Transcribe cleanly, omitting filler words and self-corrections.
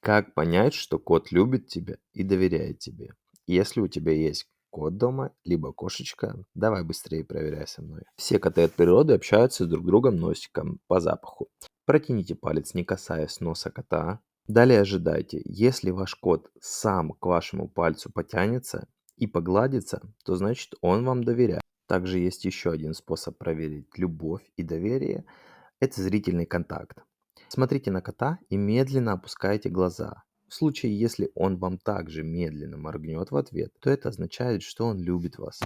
Как понять, что кот любит тебя и доверяет тебе? Если у тебя есть кот дома, либо кошечка, давай быстрее проверяй со мной. Все коты от природы общаются с друг другом носиком по запаху. Протяните палец, не касаясь носа кота. Далее ожидайте. Если ваш кот сам к вашему пальцу потянется и погладится, то значит он вам доверяет. Также есть еще один способ проверить любовь и доверие. Это зрительный контакт. Смотрите на кота и медленно опускайте глаза. В случае, если он вам также медленно моргнет в ответ, то это означает, что он любит вас.